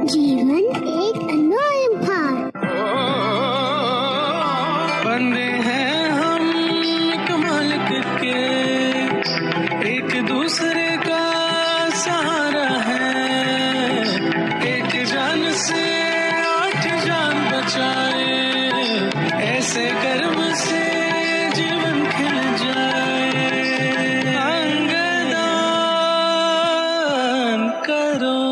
जीवन एक अनोखा उपहार। बंदे हैं हम एक मालिक के, एक दूसरे का सहारा है। एक जान से 8 जान बचाए, ऐसे कर्म से जीवन खिल जाए। अंगदान करो।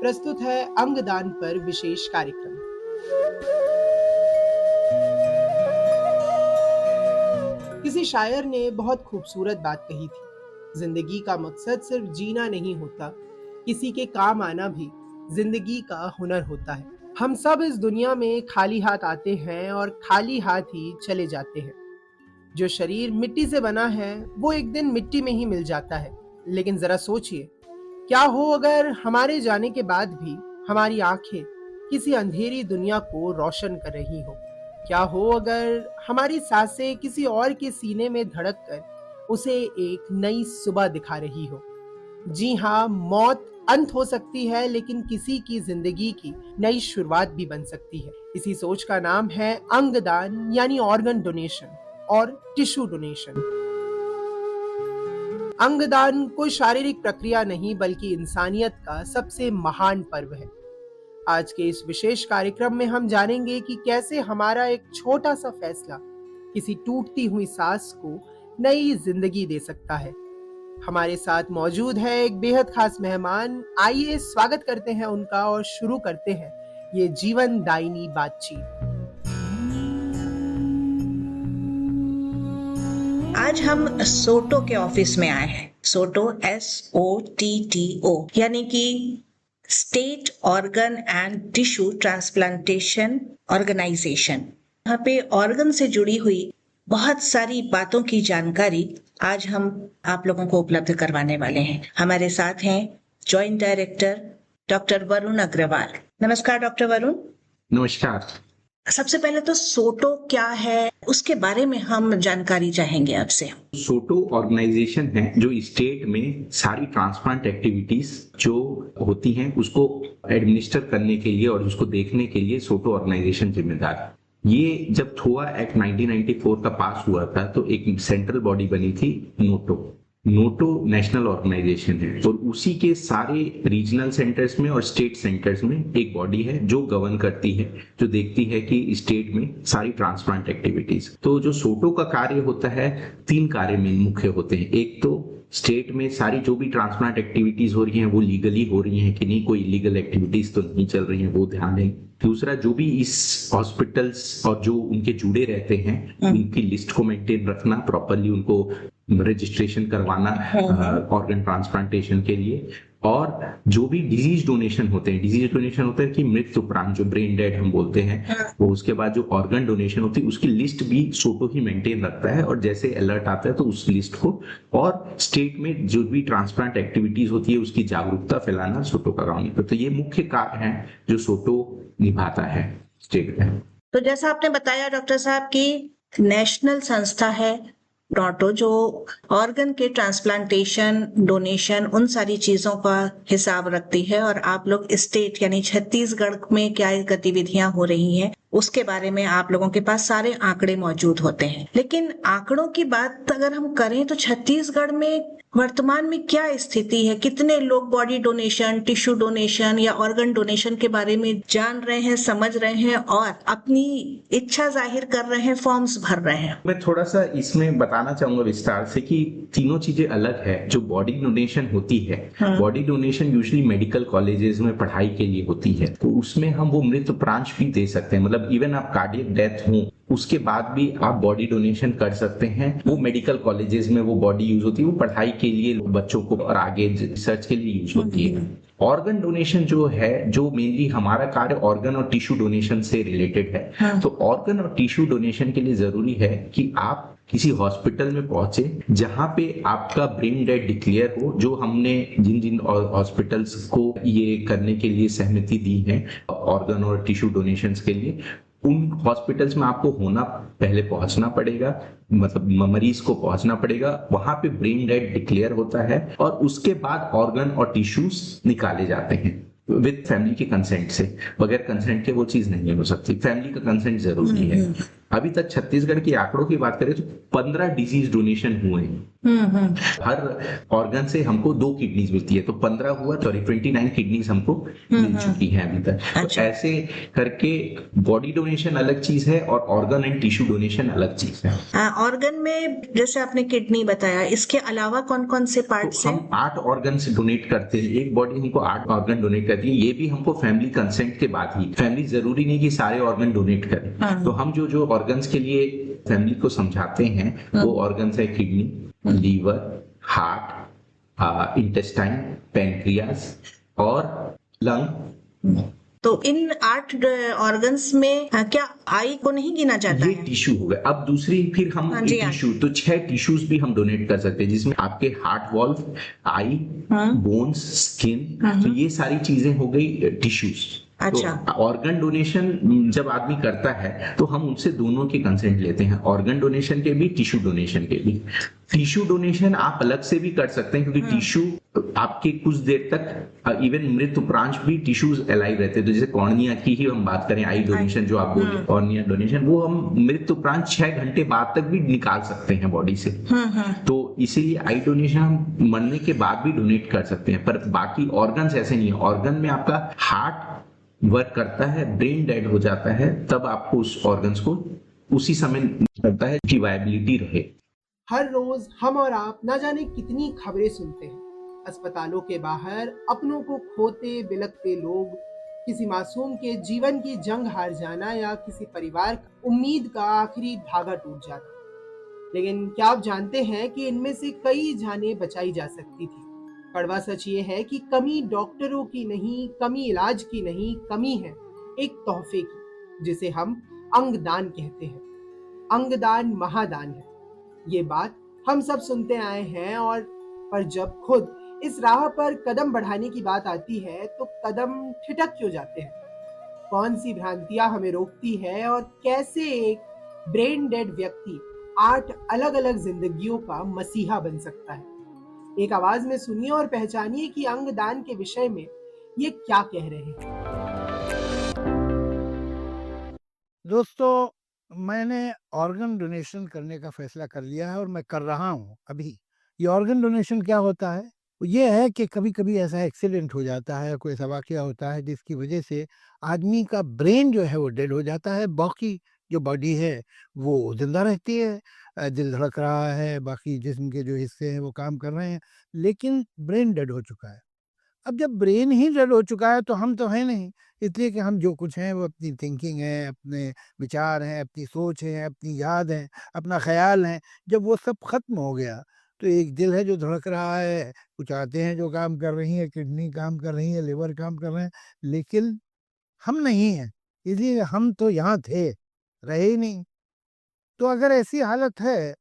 प्रस्तुत है अंगदान पर विशेष कार्यक्रम। किसी शायर ने बहुत खूबसूरत बात कही थी, जिंदगी का मकसद सिर्फ जीना नहीं होता, किसी के काम आना भी जिंदगी का हुनर होता है। हम सब इस दुनिया में खाली हाथ आते हैं और खाली हाथ ही चले जाते हैं। जो शरीर मिट्टी से बना है वो एक दिन मिट्टी में ही मिल जाता है। लेकिन जरा सोचिए, क्या हो अगर हमारे जाने के बाद भी हमारी आंखें किसी अंधेरी दुनिया को रोशन कर रही हो? क्या हो अगर हमारी सांसें किसी और के सीने में धड़ककर उसे एक नई सुबह दिखा रही हो? जी हाँ, मौत अंत हो सकती है, लेकिन किसी की जिंदगी की नई शुरुआत भी बन सकती है। इसी सोच का नाम है अंगदान, यानी ऑर्गन डोनेशन और टिश्यू डोनेशन। अंगदान कोई शारीरिक प्रक्रिया नहीं, बल्कि इंसानियत का सबसे महान पर्व है। आज के इस विशेष कार्यक्रम में हम जानेंगे कि कैसे हमारा एक छोटा सा फैसला किसी टूटती हुई सांस को नई जिंदगी दे सकता है। हमारे साथ मौजूद है एक बेहद खास मेहमान। आइए स्वागत करते हैं उनका और शुरू करते हैं ये जीवन दायिनी बातचीत। आज हम सोटो के ऑफिस में आए हैं। सोटो SOTTO यानी कि state organ and tissue transplantation organisation. यहाँ पे ऑर्गन से जुड़ी हुई बहुत सारी बातों की जानकारी आज हम आप लोगों को उपलब्ध करवाने वाले हैं। हमारे साथ हैं joint director doctor Varun Agarwal. नमस्कार डॉक्टर वरुण। नमस्कार। सबसे पहले तो सोटो क्या है उसके बारे में हम जानकारी चाहेंगे आपसे। सोटो ऑर्गेनाइजेशन है जो स्टेट में सारी ट्रांसप्लांट एक्टिविटीज जो होती हैं उसको एडमिनिस्टर करने के लिए और उसको देखने के लिए सोटो ऑर्गेनाइजेशन जिम्मेदार है। ये जब थोआ एक्ट 1994 का पास हुआ था तो एक सेंट्रल बॉडी बनी थी नोटो नेशनल ऑर्गेनाइजेशन है, और उसी के सारे रीजनल सेंटर्स में और स्टेट सेंटर्स में एक बॉडी है जो गवर्न करती है, जो देखती है कि स्टेट में सारी ट्रांसप्लांट एक्टिविटीज। तो जो सोटो का कार्य होता है, 3 कार्य में मुख्य होते हैं। एक तो स्टेट में सारी जो भी ट्रांसप्लांट एक्टिविटीज हो रही हैं वो लीगली हो रही हैं कि नहीं, कोई इलीगल एक्टिविटीज तो नहीं चल रही हैं, वो ध्यान दें। दूसरा, जो भी इस हॉस्पिटल्स और जो उनके जुड़े रहते हैं उनकी लिस्ट को मेंटेन रखना, प्रॉपरली उनको रजिस्ट्रेशन करवाना ऑर्गन ट्रांसप्लांटेशन के लिए। और जो भी डिजीज डोनेशन होते हैं कि मृत्यु उपरांत, जो ब्रेन डेड हम बोलते हैं, वो उसके बाद जो ऑर्गन डोनेशन होती है उसकी लिस्ट भी सोटो ही मेंटेन रखता है, और जैसे अलर्ट आता है तो उस लिस्ट को, और स्टेट में जो भी ट्रांसप्लांट एक्टिविटीज होती है उसकी जागरूकता फैलाना सोटो का काम है। तो ये मुख्य कार्य है जो सोटो निभाता है स्टेट में। तो जैसा आपने बताया डॉक्टर साहब की नेशनल संस्था है नोटो, जो ऑर्गन के ट्रांसप्लांटेशन, डोनेशन, उन सारी चीजों का हिसाब रखती है, और आप लोग स्टेट यानी छत्तीसगढ़ में क्या गतिविधियां हो रही हैं उसके बारे में आप लोगों के पास सारे आंकड़े मौजूद होते हैं। लेकिन आंकड़ों की बात अगर हम करें तो छत्तीसगढ़ में वर्तमान में क्या स्थिति है? कितने लोग बॉडी डोनेशन, टिश्यू डोनेशन या ऑर्गन डोनेशन के बारे में जान रहे हैं, समझ रहे हैं और अपनी इच्छा जाहिर कर रहे हैं, फॉर्म्स भर रहे हैं? मैं थोड़ा सा इसमें बताना चाहूंगा विस्तार से कि तीनों चीजें अलग है। जो बॉडी डोनेशन होती है, body donation usually medical colleges में पढ़ाई के लिए होती है, तो उसमें हम वो मृत प्राण भी दे सकते हैं। मतलब इवन आप कार्डियक डेथ हो उसके बाद भी आप बॉडी डोनेशन कर सकते हैं। वो मेडिकल कॉलेजेस में वो बॉडी यूज होती है, वो पढ़ाई के लिए बच्चों को और आगे रिसर्च के लिए यूज होती है। ऑर्गन डोनेशन जो है, जो मेनली हमारा कार्य ऑर्गन और टिश्यू डोनेशन से रिलेटेड है। तो ऑर्गन और टिश्यू डोनेशन के लिए जरूरी है कि आप किसी हॉस्पिटल में पहुंचे जहां पे आपका ब्रेन डेड डिक्लेयर हो, जो हमने जिन जिन हॉस्पिटल्स को ये करने के लिए सहमति दी है ऑर्गन और टिश्यू डोनेशंस के लिए, उन हॉस्पिटल्स में आपको पहले पहुंचना पड़ेगा, मतलब मरीज को पहुंचना पड़ेगा, वहां पे ब्रेन डेड डिक्लेयर होता है और उसके बाद ऑर्गन और टिश्यूज निकाले जाते हैं विद फैमिली के कंसेंट से। बगैर कंसेंट के वो चीज नहीं हो सकती, फैमिली का कंसेंट जरूरी है। अभी तक छत्तीसगढ़ के आंकड़ों की बात करें तो 15 डिजीज डोनेशन हुए हैं। हर ऑर्गन से हमको 2 किडनीज मिलती है, तो 15 हुआ, सॉरी 29 किडनीज हमको मिल चुकी हैं अभी तक। तो ऐसे करके बॉडी डोनेशन अलग चीज है और ऑर्गन एंड टिश्यू डोनेशन अलग चीज है। ऑर्गन में जैसे आपने किडनी बताया, इसके अलावा कौन कौन से पार्ट्स तो हैं? हम 8 ऑर्गन डोनेट करते हैं, एक बॉडी हमको 8 ऑर्गन डोनेट करती है। ये भी हमको फैमिली कंसेंट के बाद ही, फैमिली जरूरी नहीं कि सारे ऑर्गन डोनेट करें। तो हम जो ऑर्गन्स के लिए फैमिली को समझाते हैं वो ऑर्गन्स है kidney, liver, heart, intestine, pancreas और लंग। तो इन 8 ऑर्गन्स में क्या आई को नहीं गिना जाता ये है? टिश्यू हो गए। अब दूसरी फिर हम हाँ जी, हाँ। टिश्यू, तो 6 टिश्यूज भी हम डोनेट कर सकते हैं, जिसमें आपके हार्ट वॉल्व, आई, बोन्स, स्किन, तो ये सारी चीजें हो गई टिश्यूज। अच्छा। तो ऑर्गन डोनेशन जब आदमी करता है तो हम उनसे दोनों के कंसेंट लेते हैं, ऑर्गन डोनेशन के भी, टिश्यू डोनेशन के भी। टिश्यू डोनेशन आप अलग से भी कर सकते हैं, क्योंकि टिश्यू आपके कुछ देर तक, इवन मृत उपरांत भी टिश्यूज अलाइव रहते हैं। तो जैसे कॉर्निया की ही हम बात करें, आई डोनेशन जो आप बोले, कॉर्निया डोनेशन, वो हम मृत उपरांत 6 घंटे बाद तक भी निकाल सकते हैं बॉडी से। तो इसीलिए आई डोनेशन हम मरने के बाद भी डोनेट कर सकते हैं, पर बाकी ऑर्गन्स ऐसे नहीं है। ऑर्गन में आपका हार्ट वर्क करता है, ब्रेन डेड हो जाता है, तब आपको उस ऑर्गन्स को उसी समय करता है कि वायबिलिटी रहे। हर रोज हम और आप ना जाने कितनी खबरें सुनते हैं। अस्पतालों के बाहर अपनों को खोते बिलखते लोग, किसी मासूम के जीवन की जंग हार जाना या किसी परिवार का उम्मीद का आखिरी धागा टूट जाना। लेकिन क्या आप जानते हैं कि इनमें से कई जानें बचाई जा सकती थी। कड़वा सच ये है कि कमी डॉक्टरों की नहीं, कमी इलाज की नहीं, कमी है एक तोहफे की, जिसे हम अंगदान कहते हैं। अंगदान महादान है, ये बात हम सब सुनते आए हैं, और पर जब खुद इस राह पर कदम बढ़ाने की बात आती है तो कदम ठिठक क्यों जाते हैं? कौन सी भ्रांतियां हमें रोकती है, और कैसे एक ब्रेन डेड व्यक्ति 8 अलग अलग जिंदगियों का मसीहा बन सकता है? एक आवाज में सुनिए और पहचानिए कि अंगदान के विषय में ये क्या कह रहे हैं। दोस्तों, मैंने ऑर्गन डोनेशन करने का फैसला कर लिया है और मैं कर रहा हूँ अभी। ये ऑर्गन डोनेशन क्या होता है? ये है कि कभी-कभी ऐसा एक्सीडेंट हो जाता है, कोई ऐसा वाक़या होता है जिसकी वजह से आदमी का ब्रेन जो है वो डेड हो जाता है, बाकी जो बॉडी है वो ज़िंदा रहती है। दिल धड़क रहा है, बाकी जिस्म के जो हिस्से हैं वो काम कर रहे हैं, लेकिन ब्रेन डेड हो चुका है। अब जब ब्रेन ही डेड हो चुका है तो हम तो हैं नहीं, इसलिए कि हम जो कुछ हैं वो अपनी थिंकिंग है, अपने विचार हैं, अपनी सोच है, अपनी याद है, अपना ख़्याल है। जब वो सब ख़त्म हो गया तो एक दिल है जो धड़क रहा है, कुछ आते हैं जो काम कर रही हैं, किडनी काम कर रही है, लिवर काम कर रहे हैं, लेकिन हम नहीं हैं। इसलिए हम तो यहाँ थे, रहे ही नहीं। तो अगर ऐसी हालत है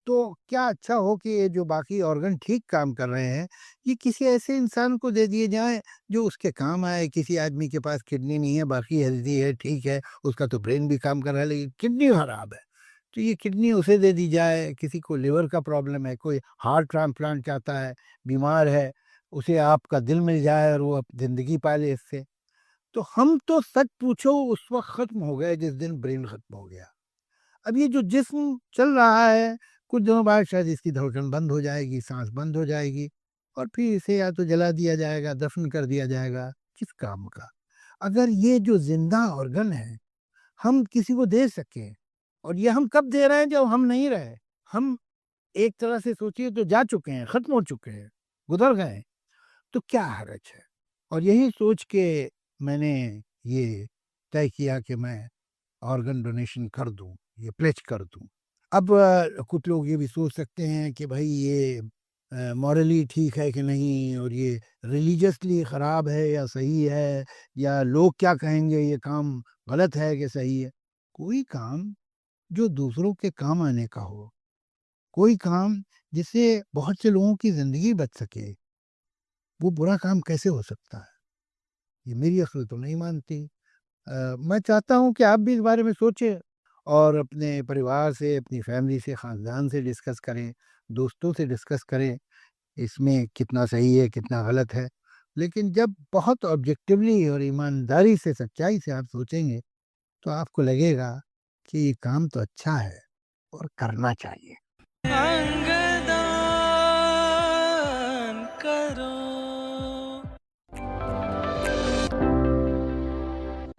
तो क्या अच्छा हो कि ये जो बाकी ऑर्गन ठीक काम कर रहे हैं, ये किसी ऐसे इंसान को दे दिए जाएँ जो उसके काम आए। किसी आदमी के पास किडनी नहीं है, बाकी हेल्दी है, ठीक है, उसका तो ब्रेन भी काम कर रहा है, लेकिन किडनी खराब है, तो ये किडनी उसे दे दी जाए। किसी को लिवर का प्रॉब्लम है, कोई हार्ट ट्रांसप्लांट चाहता है, बीमार है, उसे आपका दिल मिल जाए और वो अब ज़िंदगी पा ले इससे। तो हम तो सच पूछो उस वक़्त ख़त्म हो गए जिस दिन ब्रेन ख़त्म हो गया। अब ये जो जिस्म चल रहा है, कुछ दिनों बाद शायद इसकी धड़कन बंद हो जाएगी, सांस बंद हो जाएगी और फिर इसे या तो जला दिया जाएगा, दफन कर दिया जाएगा, किस काम का? अगर ये जो जिंदा ऑर्गन है हम किसी को दे सकें, और ये हम कब दे रहे हैं? जब हम नहीं रहे। हम एक तरह से सोचिए तो जा चुके हैं, खत्म हो चुके हैं, गुजर गए, तो क्या हर्ज है? और यही सोच के मैंने ये तय किया कि मैं ऑर्गन डोनेशन कर दूं, ये प्लेज कर दूं। अब कुछ लोग ये भी सोच सकते हैं कि भाई ये मॉरली ठीक है कि नहीं, और ये रिलीजियसली ख़राब है या सही है, या लोग क्या कहेंगे, ये काम गलत है कि सही है। कोई काम जो दूसरों के काम आने का हो, कोई काम जिससे बहुत से लोगों की ज़िंदगी बच सके, वो बुरा काम कैसे हो सकता है? ये मेरी अक्ल तो नहीं मानती। मैं चाहता हूँ कि आप भी इस बारे में सोचें और अपने परिवार से, अपनी फैमिली से, ख़ानदान से डिस्कस करें, दोस्तों से डिस्कस करें, इसमें कितना सही है, कितना गलत है। लेकिन जब बहुत ऑब्जेक्टिवली और ईमानदारी से, सच्चाई से आप सोचेंगे, तो आपको लगेगा कि ये काम तो अच्छा है और करना चाहिए। अंगदान करो।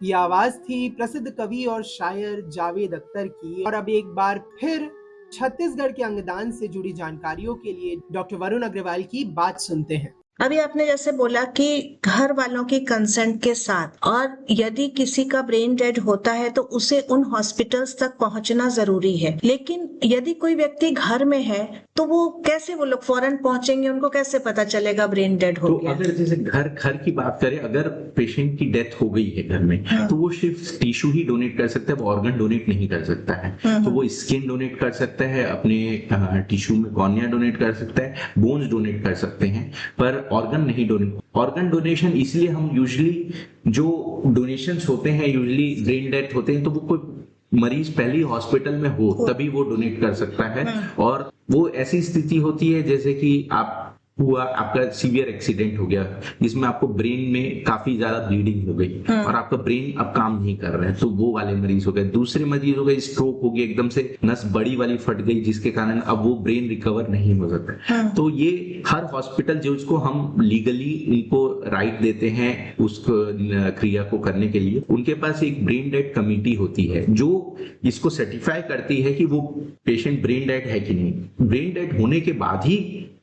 ये आवाज थी प्रसिद्ध कवि और शायर जावेद अख्तर की। और अब एक बार फिर छत्तीसगढ़ के अंगदान से जुड़ी जानकारियों के लिए डॉक्टर वरुण अग्रवाल की बात सुनते हैं। अभी आपने जैसे बोला कि घर वालों की कंसेंट के साथ, और यदि किसी का ब्रेन डेड होता है तो उसे उन हॉस्पिटल्स तक पहुंचना जरूरी है। लेकिन यदि कोई व्यक्ति घर में है तो वो कैसे, वो लोग फौरन पहुंचेंगे, उनको कैसे पता चलेगा ब्रेन डेड हो तो गया? अगर जैसे घर की बात करें, अगर पेशेंट की डेथ हो गई है घर में, तो वो सिर्फ टिश्यू ही डोनेट कर सकता है, वो ऑर्गन डोनेट नहीं कर सकता है। तो वो स्किन डोनेट कर सकता है, अपने टिश्यू में कॉर्निया डोनेट कर सकता है, बोन्स डोनेट कर सकते हैं, पर ऑर्गन नहीं डोनेट। ऑर्गन डोनेशन इसलिए हम यूजुअली, जो डोनेशंस होते हैं यूजुअली ब्रेन डेथ होते हैं, तो वो कोई मरीज पहले हॉस्पिटल में हो तभी वो डोनेट कर सकता है। और वो ऐसी स्थिति होती है जैसे कि आपका सीवियर एक्सीडेंट हो गया जिसमें आपको ब्रेन में काफी ज्यादा ब्लीडिंग हो गई और आपका ब्रेन अब काम नहीं कर रहा है, तो वो वाले मरीज हो गए। दूसरे मरीज हो गए स्ट्रोक हो गया, एकदम से नस बड़ी वाली फट गई जिसके कारण अब वो ब्रेन रिकवर नहीं हो सकता। तो ये हर हॉस्पिटल जिसको हम लीगली उनको राइट देते हैं उस क्रिया को करने के लिए, उनके पास एक ब्रेन डेड कमेटी होती है जो इसको सर्टिफाई करती है कि वो पेशेंट ब्रेन डेड है कि नहीं। ब्रेन डेड होने के बाद ही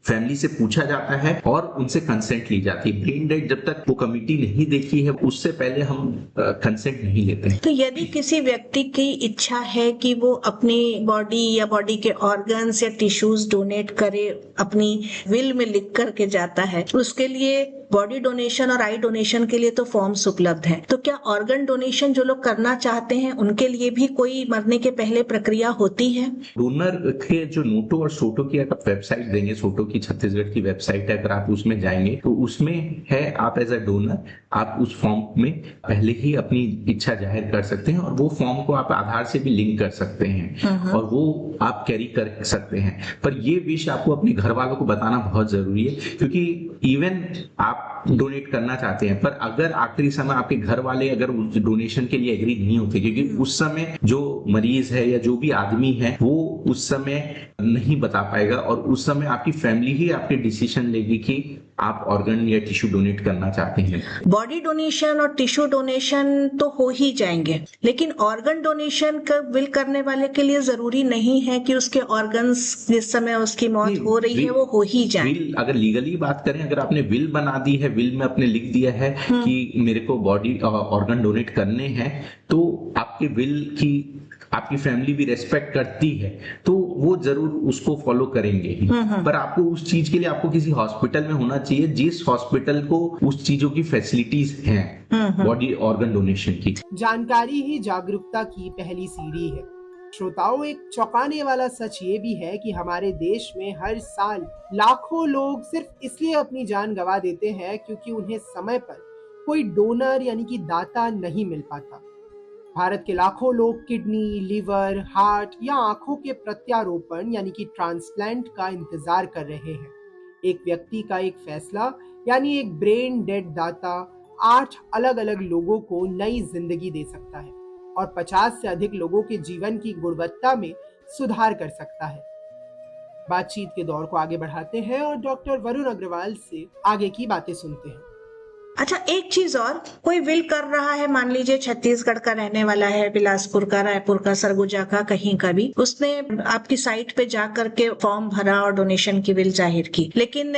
फैमिली से पूछा जाता है और उनसे कंसेंट ली जाती है। ब्रेन डेड जब तक वो कमेटी नहीं देखी है उससे पहले हम कंसेंट नहीं लेते हैं। तो यदि किसी व्यक्ति की इच्छा है कि वो अपनी बॉडी या बॉडी के ऑर्गन्स या टिश्यूज डोनेट करे, अपनी विल में लिख करके जाता है, उसके लिए बॉडी डोनेशन और आई डोनेशन के लिए तो फॉर्म्स उपलब्ध हैं। तो क्या ऑर्गन डोनेशन जो लोग करना चाहते हैं उनके लिए भी कोई मरने के पहले प्रक्रिया होती है? डोनर के जो नोटो और सोटो की आप वेबसाइट देंगे, सोटो की छत्तीसगढ़ की वेबसाइट है, अगर आप उसमें जाएंगे तो उसमें है आप एज अ डोनर आप उस फॉर्म में पहले ही अपनी इच्छा जाहिर कर सकते हैं और वो फॉर्म को आप आधार से भी लिंक कर सकते हैं और वो आप कैरी कर सकते हैं। पर ये विश आपको अपने घर वालों को बताना बहुत जरूरी है, क्योंकि इवन आप डोनेट करना चाहते हैं पर अगर आखिरी समय आपके घर वाले अगर उस डोनेशन के लिए एग्री नहीं होते, क्योंकि उस समय जो मरीज है या जो भी आदमी है वो उस समय नहीं बता पाएगा और उस समय आपकी फैमिली ही आपके डिसीजन लेगी कि आप ऑर्गन या टिश्यू डोनेट करना चाहते हैं। बॉडी डोनेशन और टिश्यू डोनेशन तो हो ही जाएंगे, लेकिन ऑर्गन डोनेशन का विल करने वाले के लिए जरूरी नहीं है कि उसके ऑर्गन्स जिस समय उसकी मौत हो रही है वो हो ही जाए। विल अगर लीगली बात करें, अगर आपने विल बना दी है, विल में आपने लिख दिया है कि मेरे को बॉडी ऑर्गन डोनेट करने हैं, तो आपके विल की आपकी फैमिली भी रेस्पेक्ट करती है तो वो जरूर उसको फॉलो करेंगे ही। पर आपको उस चीज के लिए आपको किसी हॉस्पिटल में होना चाहिए जिस हॉस्पिटल को उस चीजों की फैसिलिटीज हैं बॉडी ऑर्गन डोनेशन की। जानकारी ही जागरूकता की पहली सीढ़ी है। श्रोताओं, एक चौंकाने वाला सच ये भी है कि हमारे देश में हर साल लाखों लोग सिर्फ इसलिए अपनी जान गंवा देते हैं क्योंकि उन्हें समय पर कोई डोनर यानी कि दाता नहीं मिल पाता। भारत के लाखों लोग किडनी, लिवर, हार्ट या आंखों के प्रत्यारोपण यानी कि ट्रांसप्लांट का इंतजार कर रहे हैं। एक व्यक्ति का एक फैसला यानी एक ब्रेन डेड दाता 8 अलग अलग लोगों को नई जिंदगी दे सकता है और 50 से अधिक लोगों के जीवन की गुणवत्ता में सुधार कर सकता है। बातचीत के दौर को आगे बढ़ाते हैं और डॉक्टर वरुण अग्रवाल से आगे की बातें सुनते हैं। अच्छा, एक चीज और, कोई विल कर रहा है, मान लीजिए छत्तीसगढ़ का रहने वाला है, बिलासपुर का, रायपुर का, सरगुजा का, कहीं का भी, उसने आपकी साइट पे जा करके फॉर्म भरा और डोनेशन की विल जाहिर की, लेकिन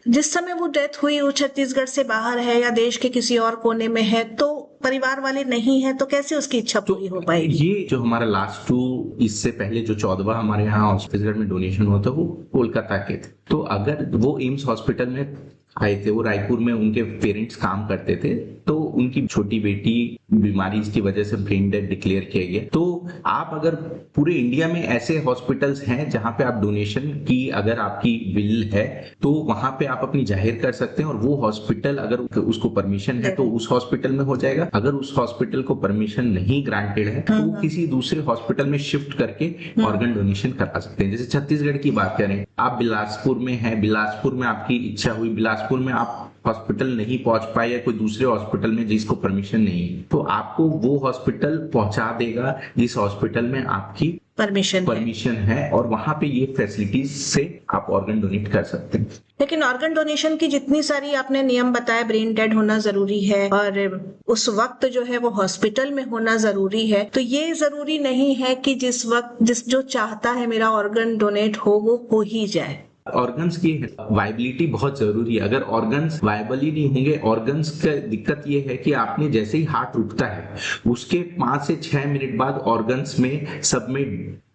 जिस समय वो डेथ हुई वो छत्तीसगढ़ से बाहर है या देश के किसी और कोने में है, तो परिवार वाले नहीं है, तो कैसे उसकी इच्छा पूरी हो पाएगी? ये जो हमारा लास्ट 2 इससे पहले जो 14वां हमारे यहाँ छत्तीसगढ़ में डोनेशन हुआ था वो कोलकाता के थे। तो अगर वो एम्स हॉस्पिटल में आए थे, वो रायपुर में उनके पेरेंट्स काम करते थे, तो उनकी छोटी बेटी बीमारी की वजह से ब्रेन डेड डिक्लेयर किया गया। तो आप अगर पूरे इंडिया में ऐसे हॉस्पिटल्स हैं जहां पे आप डोनेशन की अगर आपकी विल है तो वहां पे आप अपनी जाहिर कर सकते हैं, और वो हॉस्पिटल अगर उसको परमिशन है तो उस हॉस्पिटल में हो जाएगा। अगर उस हॉस्पिटल को परमिशन नहीं ग्रांटेड है तो किसी दूसरे हॉस्पिटल में शिफ्ट करके ऑर्गन डोनेशन करा सकते हैं। जैसे छत्तीसगढ़ की बात करें, आप बिलासपुर में हैं, बिलासपुर में आपकी इच्छा हुई, बिलासपुर में आप हॉस्पिटल नहीं पहुंच पाए या कोई दूसरे हॉस्पिटल में जिसको परमिशन नहीं है, तो आपको वो हॉस्पिटल पहुंचा देगा जिस हॉस्पिटल में आपकी परमिशन है, और वहां पे ये फैसिलिटीज से आप ऑर्गन डोनेट कर सकते हैं। लेकिन ऑर्गन डोनेशन की जितनी सारी आपने नियम बताया, ब्रेन डेड होना जरूरी है और उस वक्त जो है वो हॉस्पिटल में होना जरूरी है, तो ये जरूरी नहीं है कि जिस वक्त जो चाहता है मेरा ऑर्गन डोनेट वो हो ही जाए। ऑर्गन्स की वायबिलिटी बहुत जरूरी है। अगर ऑर्गन्स वायबल ही नहीं होंगे, ऑर्गन्स का दिक्कत ये है कि आपने जैसे ही हार्ट रुकता है उसके 5 से 6 मिनट बाद ऑर्गन्स में सब में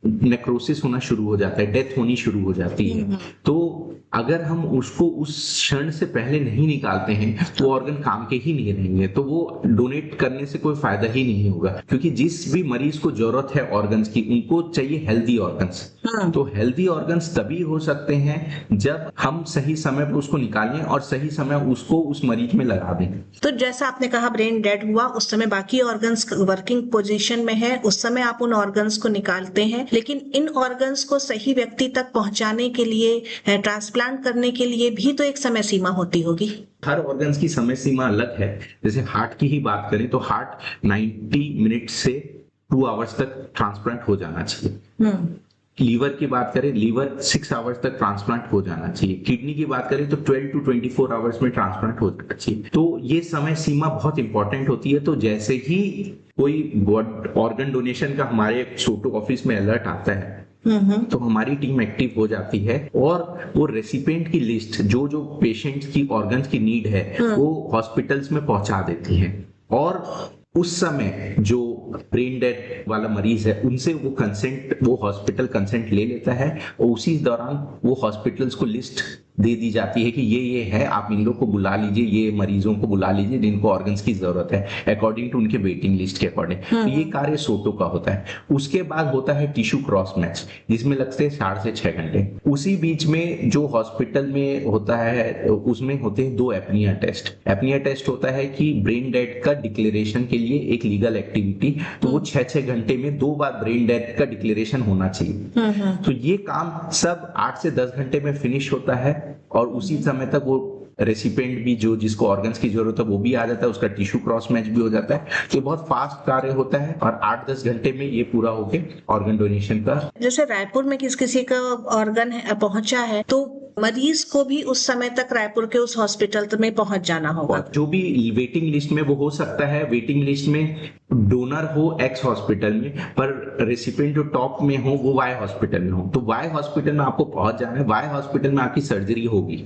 नेक्रोसिस होना शुरू हो जाता है, डेथ होनी शुरू हो जाती है। तो अगर हम उसको उस क्षण से पहले नहीं निकालते हैं तो ऑर्गन काम के ही नहीं रहेंगे, तो वो डोनेट करने से कोई फायदा ही नहीं होगा। क्योंकि जिस भी मरीज को जरूरत है ऑर्गन्स की, उनको चाहिए हेल्दी ऑर्गन्स। तो हेल्दी ऑर्गन्स तभी हो सकते हैं जब हम सही समय पर उसको निकालें और सही समय उसको उस मरीज में लगा दें। तो जैसा आपने कहा ब्रेन डेड हुआ, उस समय बाकी ऑर्गन्स वर्किंग पोजीशन में है, उस समय आप उन ऑर्गन्स को निकालते हैं, लेकिन इन ऑर्गन्स को सही व्यक्ति तक पहुंचाने के लिए, ट्रांसप्लांट करने के लिए भी तो एक समय सीमा होती होगी। हर ऑर्गन्स की समय सीमा अलग है। जैसे हार्ट की ही बात करें तो हार्ट 90 मिनट से 2 आवर्स तक ट्रांसप्लांट हो जाना चाहिए। लीवर की बात करें, लीवर 6 आवर्स तक ट्रांसप्लांट हो जाना चाहिए। किडनी की बात करें तो 12 to 24 आवर्स में ट्रांसप्लांट हो जाना चाहिए। तो ये समय सीमा बहुत इंपॉर्टेंट होती है। तो जैसे ही कोई ऑर्गन डोनेशन का हमारे सोटो ऑफिस में अलर्ट आता है तो हमारी टीम एक्टिव हो जाती है और वो रेसिपिएंट की लिस्ट, जो जो पेशेंट्स की ऑर्गन्स की नीड है वो हॉस्पिटल्स में पहुंचा देती है। और उस समय जो ब्रेन डेड वाला मरीज है उनसे वो हॉस्पिटल कंसेंट ले लेता है, और उसी दौरान वो हॉस्पिटल्स को लिस्ट दे दी जाती है कि ये है, आप इन लोग को बुला लीजिए, ये मरीजों को बुला लीजिए जिनको ऑर्गन्स की जरूरत है अकॉर्डिंग टू उनके वेटिंग लिस्ट के अकॉर्डिंग। तो ये कार्य सोटो का होता है। उसके बाद होता है टिश्यू क्रॉस मैच, जिसमें लगते हैं 4 से 6 घंटे। उसी बीच में जो हॉस्पिटल में होता है उसमें होते हैं 2 एपनिया टेस्ट। एपनिया टेस्ट होता है कि ब्रेन डेड का डिक्लेरेशन के लिए एक लीगल एक्टिविटी, तो वो 6-6 घंटे में 2 बार ब्रेन डेड का डिक्लेरेशन होना चाहिए। तो ये काम सब 8 से 10 घंटे में फिनिश होता है, और उसी समय तक वो रेसिपिएंट भी जो जिसको ऑर्गन्स की जरूरत है वो भी आ जाता है, उसका टिश्यू क्रॉस मैच भी हो जाता है। तो बहुत फास्ट कार्य होता है और 8-10 घंटे में ये पूरा होके ऑर्गन डोनेशन का। जैसे रायपुर में किसी का ऑर्गन पहुंचा है तो मरीज को भी उस समय तक रायपुर के उस हॉस्पिटल में पहुंच जाना होगा। जो भी वेटिंग लिस्ट में वो हो सकता है, वेटिंग लिस्ट में डोनर हो एक्स हॉस्पिटल में, पर रेसिपिएंट जो टॉप में हो वो वाई हॉस्पिटल में हो, तो वाई हॉस्पिटल में आपको पहुंच जाना है। वाई हॉस्पिटल में आपकी सर्जरी होगी।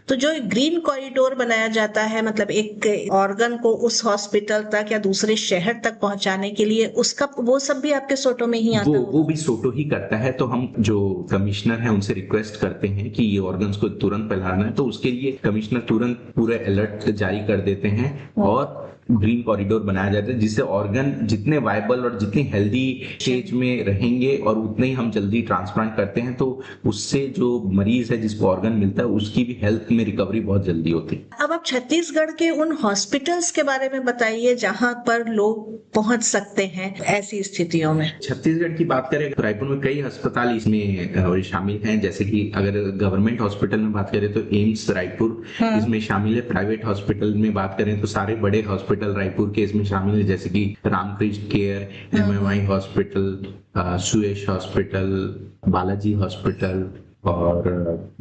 तो जो ग्रीन कॉरिडोर बनाया जाता है, मतलब एक ऑर्गन को उस हॉस्पिटल तक या दूसरे शहर तक पहुंचाने के लिए, उसका वो सब भी आपके सोटो में ही आता है? वो भी सोटो ही करता है। तो हम जो कमिश्नर है उनसे रिक्वेस्ट करते हैं कि ये ऑर्गन्स को तुरंत फैलाना है, तो उसके लिए कमिश्नर तुरंत पूरे अलर्ट जारी कर देते हैं और ग्रीन कॉरिडोर बनाया जाता है, जिससे ऑर्गन जितने वायबल और जितनी हेल्दी स्टेज में रहेंगे और उतने ही हम जल्दी ट्रांसप्लांट करते हैं, तो उससे जो मरीज है जिसको ऑर्गन मिलता है उसकी भी हेल्थ में रिकवरी बहुत जल्दी होती है। अब आप छत्तीसगढ़ के उन हॉस्पिटल्स के बारे में बताइए जहां पर लोग पहुंच सकते हैं ऐसी स्थितियों में। छत्तीसगढ़ की बात करें तो रायपुर में कई अस्पताल इसमें शामिल हैं। जैसे कि अगर गवर्नमेंट हॉस्पिटल में बात करें तो एम्स रायपुर इसमें शामिल है। प्राइवेट हॉस्पिटल में बात करें तो सारे बड़े हॉस्पिटल रायपुर के इसमें शामिल है, जैसे कि रामकृष्ण केयर, MMI हॉस्पिटल, सुयश हॉस्पिटल, बालाजी हॉस्पिटल, और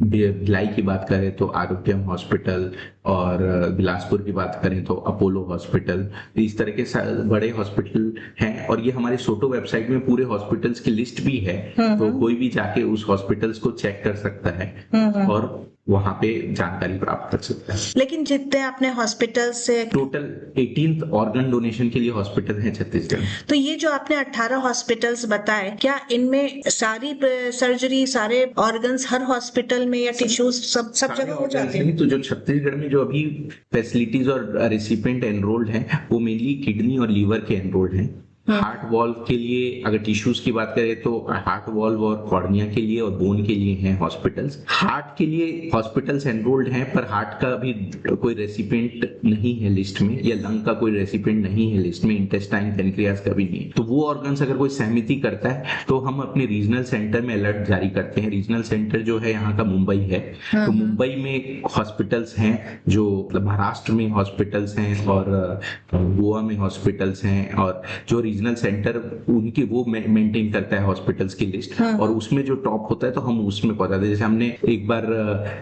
भिलाई की बात करें तो आरोग्यम हॉस्पिटल, और बिलासपुर की बात करें तो अपोलो हॉस्पिटल। इस तरह के बड़े हॉस्पिटल हैं, और ये हमारे सोटो वेबसाइट में पूरे हॉस्पिटल्स की लिस्ट भी है, तो कोई भी जाके उस हॉस्पिटल्स को चेक कर सकता है। और वहां पे जानकारी प्राप्त कर सकता है। लेकिन जितने आपने हॉस्पिटल से टोटल 18 ऑर्गन डोनेशन के लिए हॉस्पिटल हैं छत्तीसगढ़ में। तो ये जो आपने 18 हॉस्पिटल्स बताए, क्या इनमें सारी सर्जरी, सारे ऑर्गन्स हर हॉस्पिटल में या टिश्यूज सब जगह हो जाते हैं? तो जो छत्तीसगढ़ में जो अभी फैसिलिटीज और रेसिपिएंट एनरोल्ड हैं वो मेनली किडनी और लीवर के एनरोल्ड हैं। हार्ट वॉल्व के लिए अगर टिश्यूज की बात करें तो हार्ट वॉल्व और कॉर्निया के लिए और बोन के लिए हैं हॉस्पिटल्स। हार्ट के लिए हॉस्पिटल्स एनरोल्ड हैं पर हार्ट का अभी कोई रेसिपिएंट नहीं है लिस्ट में, या लंग का कोई रेसिपिएंट नहीं है लिस्ट में, इंटेस्टाइन पेनक्रियास का भी नहीं। तो वो ऑर्गन्स अगर कोई सहमति करता है तो हम अपने रीजनल सेंटर में अलर्ट जारी करते हैं। रीजनल सेंटर जो है यहाँ का मुंबई है, तो मुंबई में हॉस्पिटल्स हैं, जो महाराष्ट्र में हॉस्पिटल्स हैं और गोवा में हॉस्पिटल्स हैं, और जो रीजनल सेंटर उनकी वो मेंटेन करता है हॉस्पिटल्स की लिस्ट, और उसमें जो टॉप होता है तो हम उसमें पहुंचाते हैं। जैसे हमने एक बार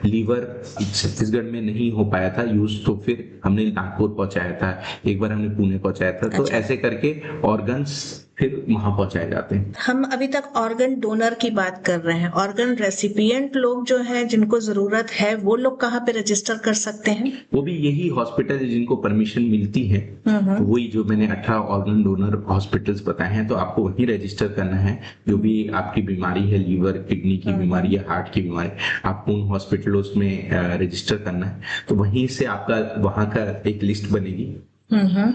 लीवर छत्तीसगढ़ में नहीं हो पाया था यूज, तो फिर हमने नागपुर पहुंचाया था, एक बार हमने पुणे पहुंचाया था। तो ऐसे करके ऑर्गन्स फिर वहां पहुंचाए जाते हैं। हम अभी तक ऑर्गन डोनर की बात कर रहे हैं, ऑर्गन रेसिपिएंट लोग जो हैं जिनको जरूरत है वो लोग कहाँ पे रजिस्टर कर सकते हैं? वो भी यही हॉस्पिटल जिनको परमिशन मिलती है, तो वही जो मैंने 18 ऑर्गन डोनर हॉस्पिटल्स बताए हैं, तो आपको वही रजिस्टर करना है। जो भी आपकी बीमारी है, लीवर किडनी की बीमारी या हार्ट की बीमारी, आपको उन हॉस्पिटलों में रजिस्टर करना है। तो वहीं से आपका वहां का एक लिस्ट बनेगी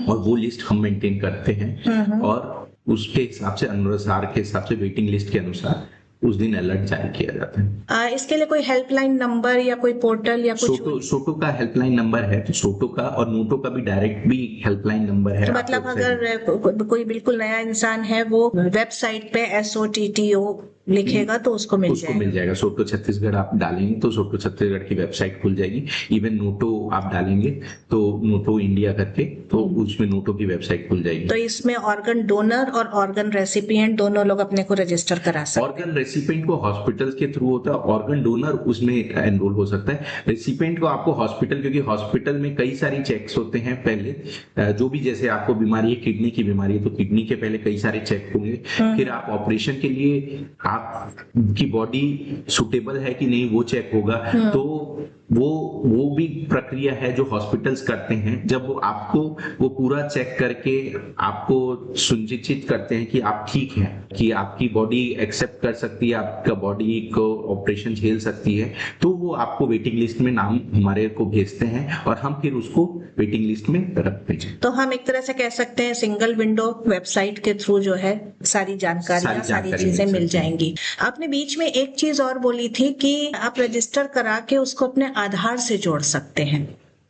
और वो लिस्ट हम मेंटेन करते हैं, और उसके हिसाब से अनुसार के हिसाब से वेटिंग लिस्ट के अनुसार उस दिन अलर्ट जारी किया जाता है। इसके लिए कोई हेल्पलाइन नंबर या कोई पोर्टल या कुछ? सोटो का हेल्पलाइन नंबर है, तो सोटो का और नोटो का भी डायरेक्ट भी हेल्पलाइन नंबर है। तो मतलब अगर कोई बिल्कुल नया इंसान है वो वेबसाइट पे SOTTO लिखेगा तो उसको मिल जाएगा। सोटो छत्तीसगढ़ आप डालेंगे तो सोटो छत्तीसगढ़ की वेबसाइट खुल जाएगी। इवन नोटो आप डालेंगे तो नोटो इंडिया करके, तो उसमें नोटो की वेबसाइट खुल जाएगी। तो इसमें ऑर्गन डोनर और ऑर्गन रेसिपिएंट दोनों लोग अपने को रजिस्टर करा सकते हैं। ऑर्गन रेसिपिएंट को हॉस्पिटल के थ्रू होता है, ऑर्गन डोनर उसमें एनरोल हो सकता है। रेसिपिएंट को आपको हॉस्पिटल, क्योंकि हॉस्पिटल में कई सारी चेक्स होते हैं पहले, जो भी जैसे आपको बीमारी है, किडनी की बीमारी है तो किडनी के पहले कई सारे चेक होंगे। फिर आप ऑपरेशन के लिए आपकी बॉडी सुटेबल है कि नहीं वो चेक होगा। तो वो भी प्रक्रिया है जो हॉस्पिटल्स करते हैं। जब वो आपको वो पूरा चेक करके आपको सुनिश्चित करते हैं कि आप ठीक हैं, कि आपकी बॉडी एक्सेप्ट कर सकती है, आपका बॉडी को ऑपरेशन झेल सकती है, तो वो आपको वेटिंग लिस्ट में नाम हमारे को भेजते हैं और हम फिर उसको वेटिंग लिस्ट में रखते हैं। तो हम एक तरह से कह सकते हैं सिंगल विंडो वेबसाइट के थ्रू जो है सारी जानकारी सारी चीजें मिल जाएंगी। आपने बीच में एक चीज और बोली थी कि आप रजिस्टर करा के उसको अपने आधार से जोड़ सकते हैं,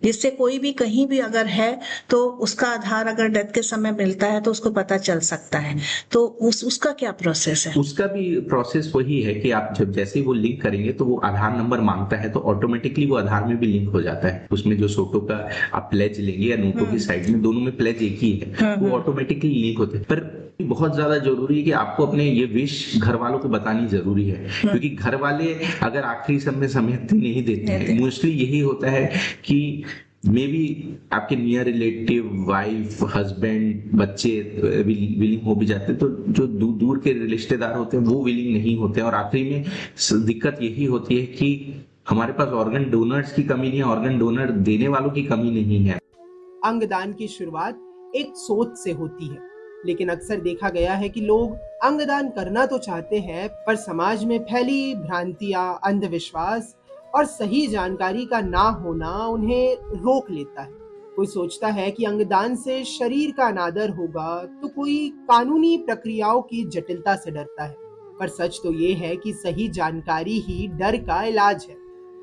जिससे कोई भी कहीं भी अगर है तो उसका आधार अगर डेथ के समय मिलता है तो उसको पता चल सकता है। तो उसका क्या प्रोसेस है? उसका भी प्रोसेस वही है कि आप जब जैसे ही वो लिंक करेंगे तो वो आधार नंबर मांगता है, तो ऑटोमेटिकली वो आधार में भी लिंक हो जाता है। उसमें जो सोटो का आप प्लेज लेंगे या नोटो की साइड में, दोनों में प्लेज एक ही है, वो ऑटोमेटिकली लिंक होते हैं। पर बहुत ज्यादा जरूरी है कि आपको अपने ये विश घर वालों को बतानी जरूरी है, क्योंकि घर वाले अगर आखिरी समय सहमति नहीं देते हैं, मोस्टली यही होता है कि मे बी आपके नियर रिलेटिव, वाइफ, हस्बैंड, बच्चे विलिंग हो भी जाते हैं, तो जो दूर के रिश्तेदार होते हैं वो विलिंग नहीं होते हैं। और आखिरी में दिक्कत यही होती है कि हमारे पास ऑर्गन डोनर्स की कमी नहीं है, ऑर्गन डोनर देने वालों की कमी नहीं है। अंगदान की शुरुआत एक सोच से होती है, लेकिन अक्सर देखा गया है कि लोग अंगदान करना तो चाहते हैं, पर समाज में फैली भ्रांतियां, अंधविश्वास और सही जानकारी का ना होना उन्हें रोक लेता है। कोई सोचता है कि अंगदान से शरीर का अनादर होगा, तो कोई कानूनी प्रक्रियाओं की जटिलता से डरता है। पर सच तो ये है कि सही जानकारी ही डर का इलाज है।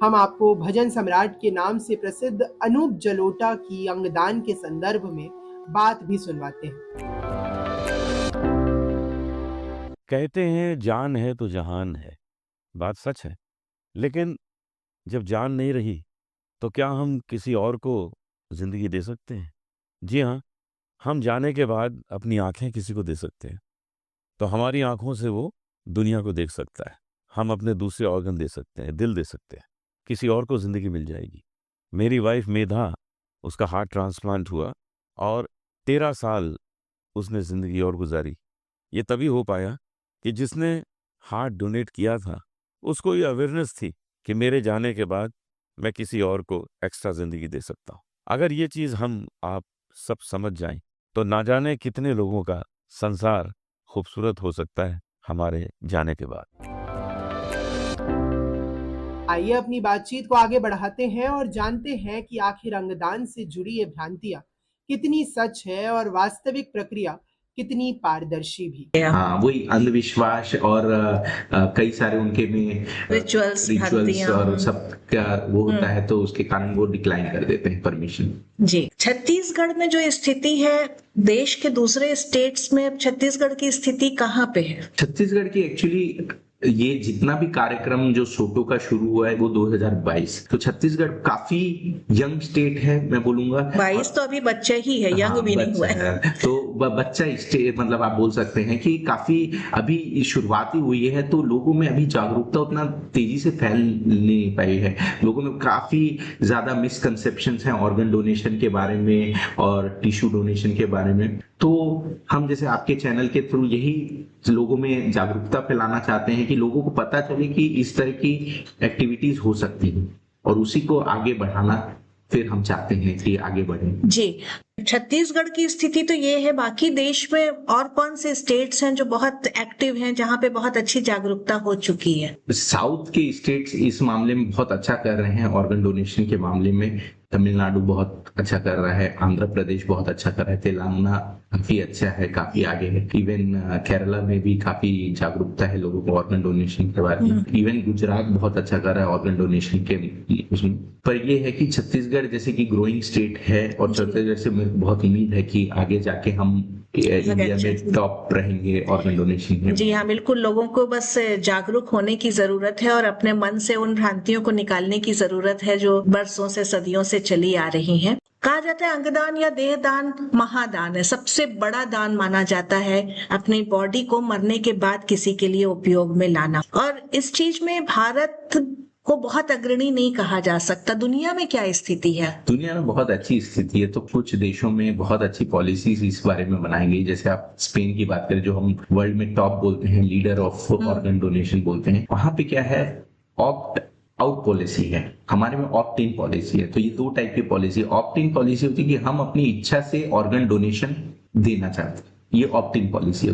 हम आपको भजन सम्राट के नाम से प्रसिद्ध अनूप जलोटा की अंगदान के संदर्भ में बात भी सुनवाते हैं। कहते हैं जान है तो जहान है, बात सच है, लेकिन जब जान नहीं रही तो क्या हम किसी और को जिंदगी दे सकते हैं? जी हाँ, हम जाने के बाद अपनी आंखें किसी को दे सकते हैं, तो हमारी आंखों से वो दुनिया को देख सकता है। हम अपने दूसरे ऑर्गन दे सकते हैं, दिल दे सकते हैं, किसी और को जिंदगी मिल जाएगी। मेरी वाइफ मेधा, उसका हार्ट ट्रांसप्लांट हुआ और 13 साल उसने जिंदगी और गुजारी। ये तभी हो पाया कि जिसने हार्ट डोनेट किया था उसको ये अवेयरनेस थी कि मेरे जाने के बाद मैं किसी और को एक्स्ट्रा जिंदगी दे सकता हूँ। अगर ये चीज हम आप सब समझ जाएं तो ना जाने कितने लोगों का संसार खूबसूरत हो सकता है हमारे जाने के बाद। आइए अपनी बातचीत को आगे बढ़ाते हैं और जानते हैं कि आखिर अंगदान से जुड़ी ये भ्रांतियां कितनी सच है और वास्तविक प्रक्रिया कितनी पारदर्शी भी। हाँ, वही अंधविश्वास और कई सारे उनके में रिचुअल्स, रिचुअल्स भक्तियां। और सब का वो होता है, तो उसके कारण वो डिक्लाइन कर देते हैं परमिशन। जी, छत्तीसगढ़ में जो स्थिति है, देश के दूसरे स्टेट्स में छत्तीसगढ़ की स्थिति कहाँ पे है? छत्तीसगढ़ की एक्चुअली ये जितना भी कार्यक्रम जो सोटो का शुरू हुआ है वो 2022, तो छत्तीसगढ़ काफी यंग स्टेट है, मैं बोलूंगा 22 तो अभी बच्चे ही है, यंग हाँ, भी नहीं बच्चा हुआ है। है। तो बच्चा स्टेट, मतलब आप बोल सकते हैं कि काफी अभी शुरुआती हुई है, तो लोगों में अभी जागरूकता उतना तेजी से फैल नहीं पाई है। लोगों में काफी ज्यादा मिसकंसेप्शंस हैं ऑर्गन डोनेशन के बारे में और टिश्यू डोनेशन के बारे में। तो हम जैसे आपके चैनल के थ्रू यही लोगों में जागरूकता फैलाना चाहते हैं कि लोगों को पता चले कि इस तरह की एक्टिविटीज हो सकती हैं और उसी को आगे बढ़ाना फिर हम चाहते हैं कि आगे बढ़े। जी, छत्तीसगढ़ की स्थिति तो ये है। बाकी देश में और कौन से स्टेट्स हैं जो बहुत एक्टिव हैं, जहाँ पे बहुत अच्छी जागरूकता हो चुकी है? साउथ के स्टेट्स इस मामले में बहुत अच्छा कर रहे हैं ऑर्गन डोनेशन के मामले में। तमिलनाडु बहुत अच्छा कर रहा है, आंध्र प्रदेश बहुत अच्छा कर रहा है, तेलंगाना काफी अच्छा है, काफी आगे है। इवन केरला में भी काफी जागरूकता है लोगों को ऑर्गन डोनेशन के बारे में। इवन गुजरात बहुत अच्छा कर रहा है ऑर्गन डोनेशन के उसमें। पर ये है कि छत्तीसगढ़ जैसे कि ग्रोइंग स्टेट है और छत्तीसगढ़ से मुझे बहुत उम्मीद है कि आगे जाके हम इंडिया में टॉप रहेंगे ऑर्गन डोनेशन में। जी हाँ, बिल्कुल। लोगों को बस जागरूक होने की जरूरत है और अपने मन से उन भ्रांतियों को निकालने की जरूरत है जो बरसों से सदियों से चली आ रही हैं। कहा जाता है अंगदान या देहदान महादान है, सबसे बड़ा दान माना जाता है अपनी बॉडी को मरने के बाद किसी के लिए उपयोग में लाना। और इस चीज में भारत को बहुत अग्रणी नहीं कहा जा सकता। दुनिया में क्या स्थिति है? दुनिया में बहुत अच्छी स्थिति है। तो कुछ देशों में बहुत अच्छी पॉलिसीज इस बारे में बनाई गई। जैसे आप स्पेन की बात करें, जो हम वर्ल्ड में टॉप बोलते हैं, लीडर ऑफ ऑर्गन डोनेशन बोलते हैं, वहां पे क्या है, ऑप्ट आउट पॉलिसी है। हमारे में ऑप्ट इन पॉलिसी है। तो ये दो टाइप की पॉलिसी। ऑप्ट इन पॉलिसी होती है कि हम अपनी इच्छा से ऑर्गन डोनेशन देना चाहते हैं, ये ऑप्ट इन पॉलिसी है।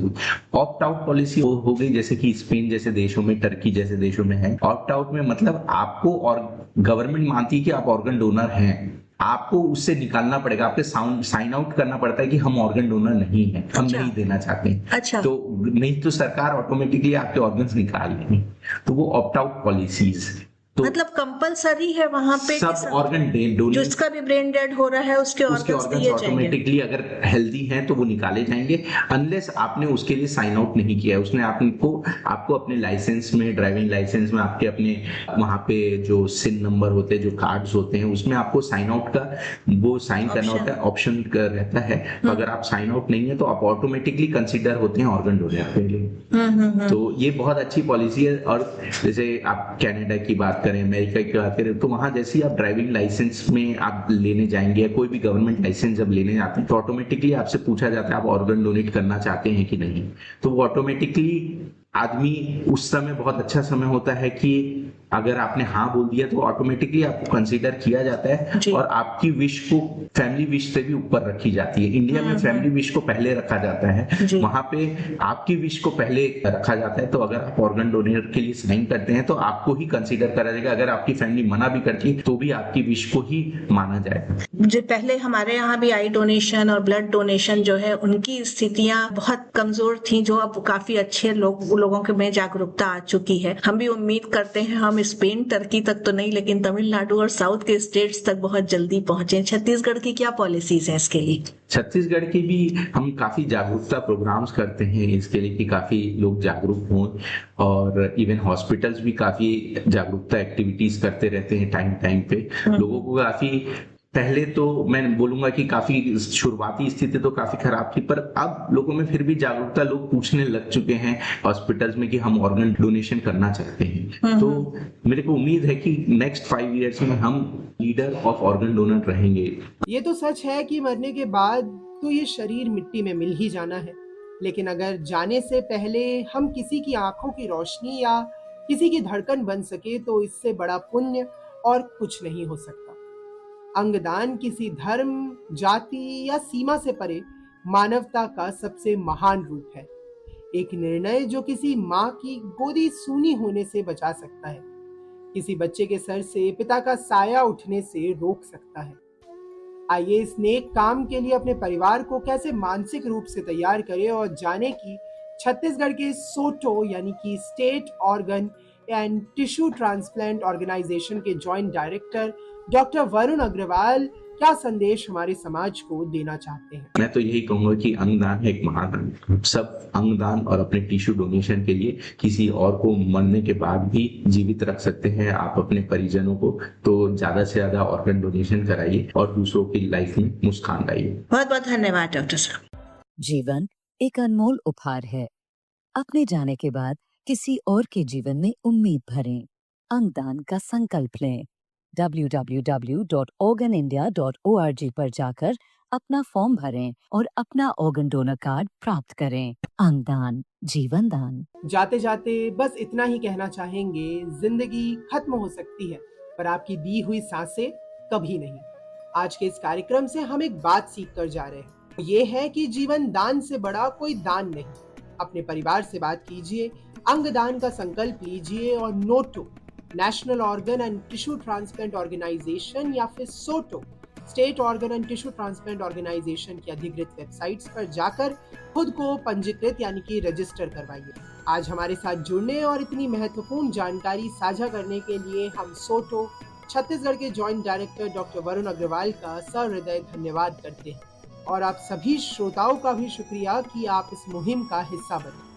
ऑप्ट आउट पॉलिसी हो गई जैसे कि स्पेन जैसे देशों में, टर्की जैसे देशों में है। ऑप्ट आउट में मतलब आपको, और गवर्नमेंट मानती है कि आप ऑर्गन डोनर हैं, आपको उससे निकालना पड़ेगा, आपके साइन आउट करना पड़ता है कि हम ऑर्गन डोनर नहीं है, हम नहीं देना चाहते हैं। अच्छा। तो नहीं तो सरकार ऑटोमेटिकली आपके ऑर्गन्स निकाल लेंगे। तो वो ऑप्ट आउट पॉलिसीज, तो मतलब कंपलसरी है वहां पे सब ऑर्गन डोनेट, जिसका भी ब्रेन डेड हो रहा है उसके ऑर्गन्स दिए जाएंगे। ऑटोमेटिकली अगर हेल्दी हैं तो वो निकाले जाएंगे, अनलेस आपने उसके लिए साइन आउट नहीं किया है। उसने आपको अपने लाइसेंस में, ड्राइविंग लाइसेंस में, आपके अपने वहां पे जो सिन नंबर होते हैं, जो कार्ड्स होते हैं, उसमें आपको साइन आउट का वो साइन करना होता है, ऑप्शन रहता है। तो अगर आप साइन आउट नहीं है तो आप ऑटोमेटिकली कंसिडर होते हैं ऑर्गन डोनर के लिए। तो ये बहुत अच्छी पॉलिसी है। और जैसे आप कनाडा की बात करें, अमेरिका की बात करें, तो वहां जैसे आप ड्राइविंग लाइसेंस में आप लेने जाएंगे या कोई भी गवर्नमेंट लाइसेंस जब लेने जाते हैं, तो ऑटोमेटिकली आपसे पूछा जाता है आप ऑर्गन डोनेट करना चाहते हैं कि नहीं। तो वो ऑटोमेटिकली आदमी, उस समय बहुत अच्छा समय होता है कि अगर आपने हाँ बोल दिया तो ऑटोमेटिकली आपको कंसीडर किया जाता है और आपकी विश को फैमिली विश से भी ऊपर रखी जाती है। इंडिया में फैमिली विश को पहले रखा जाता है, वहां पे आपकी विश को पहले रखा जाता है। तो अगर आप ऑर्गन डोनेट के लिए साइन करते हैं तो आपको ही कंसीडर करा जाएगा। अगर आपकी फैमिली मना भी करती है तो भी आपकी विश को ही माना जाएगा। जो पहले हमारे यहाँ भी आई डोनेशन और ब्लड डोनेशन जो है, उनकी स्थितियां बहुत कमजोर थी, जो अब काफी अच्छे लोगों के में जागरूकता आ चुकी है। हम भी उम्मीद करते हैं हम स्पेन, टर्की तक तो नहीं, लेकिन तमिलनाडु और साउथ के स्टेट्स तक बहुत जल्दी पहुंचे। छत्तीसगढ़ की क्या पॉलिसीज है इसके लिए? छत्तीसगढ़ की भी हम काफी जागरूकता प्रोग्राम्स करते हैं इसके लिए कि काफी लोग जागरूक हों, और इवन हॉस्पिटल्स भी काफी जागरूकता एक्टिविटीज करते रहते हैं टाइम टाइम पे। लोगों को काफी, पहले तो मैं बोलूंगा कि काफी शुरुआती स्थिति तो काफी खराब थी, पर अब लोगों में फिर भी जागरूकता, लोग पूछने लग चुके हैं हॉस्पिटल्स में कि हम ऑर्गन डोनेशन करना चाहते हैं। तो मेरे को उम्मीद है कि नेक्स्ट 5 इयर्स में हम लीडर ऑफ ऑर्गन डोनर रहेंगे। ये तो सच है कि मरने के बाद तो ये शरीर मिट्टी में मिल ही जाना है, लेकिन अगर जाने से पहले हम किसी की आंखों की रोशनी या किसी की धड़कन बन सके तो इससे बड़ा पुण्य और कुछ नहीं हो सकता। अंगदान किसी धर्म, जाति या सीमा से परे मानवता का सबसे महान रूप है। एक निर्णय जो किसी माँ की गोदी सूनी होने से बचा सकता है, किसी बच्चे के सर से पिता का साया उठने से रोक सकता है। आइए इस नेक काम के लिए अपने परिवार को कैसे मानसिक रूप से तैयार करें और जाने की छत्तीसगढ़ के सोटो यानी कि state organ and tissue transplant organisation के joint director doctor Varun Agarwal क्या संदेश हमारे समाज को देना चाहते हैं। मैं तो यही कहूंगा कि अंगदान एक महादान है। सब अंगदान और अपने टिश्यू डोनेशन के लिए किसी और को मरने के बाद भी जीवित रख सकते हैं आप अपने परिजनों को। तो ज्यादा से ज्यादा ऑर्गन डोनेशन कराइए और दूसरों की लाइफ में मुस्कान लाइए। बहुत बहुत धन्यवाद डॉक्टर साहब। जीवन एक अनमोल उपहार है। अपने जाने के बाद किसी और के जीवन में उम्मीद भरें। अंगदान का संकल्प लें। www.organindia.org पर जाकर अपना फॉर्म भरें और अपना ऑर्गन डोनर कार्ड प्राप्त करें। अंगदान जीवन दान। जाते जाते बस इतना ही कहना चाहेंगे, जिंदगी खत्म हो सकती है पर आपकी दी हुई सांसें कभी नहीं। आज के इस कार्यक्रम से हम एक बात सीख कर जा रहे हैं, ये है कि जीवन दान से बड़ा कोई दान नहीं। अपने परिवार से बात कीजिए, अंगदान का संकल्प लीजिए और NOTTO national organ and tissue transplant organisation या फिर SOTTO state organ and tissue transplant organisation की अधिकृत वेबसाइट्स पर जाकर खुद को पंजीकृत यानी कि रजिस्टर करवाइए। आज हमारे साथ जुड़ने और इतनी महत्वपूर्ण जानकारी साझा करने के लिए हम सोटो छत्तीसगढ़ के joint director doctor Varun Agarwal का सहृदय धन्यवाद करते हैं और आप सभी श्रोताओं का भी शुक्रिया कि आप इस मुहिम का हिस्सा बने।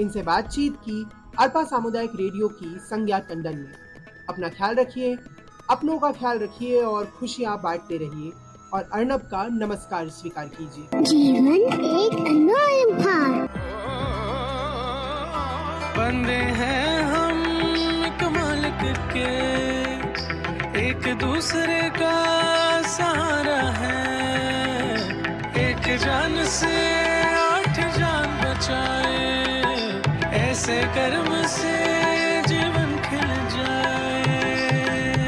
इनसे बातचीत की अरपा सामुदायिक रेडियो की संज्ञा टंडन में। अपना ख्याल रखिए, अपनों का ख्याल रखिए और खुशियां बांटते रहिए और अर्नब का नमस्कार स्वीकार कीजिए। जीवन एक अनमोल उपहार। बंदे हैं हम एक मालिक के, एक दूसरे का सहारा है। एक जान से 8 जान बचाए, ऐसे कर्म से जीवन खिल जाए।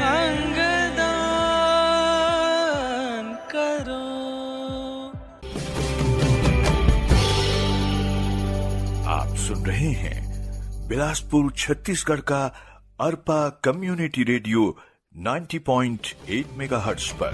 अंगदान करो। आप सुन रहे हैं बिलासपुर छत्तीसगढ़ का अरपा कम्युनिटी रेडियो 90.8 मेगाहर्ट्ज पर।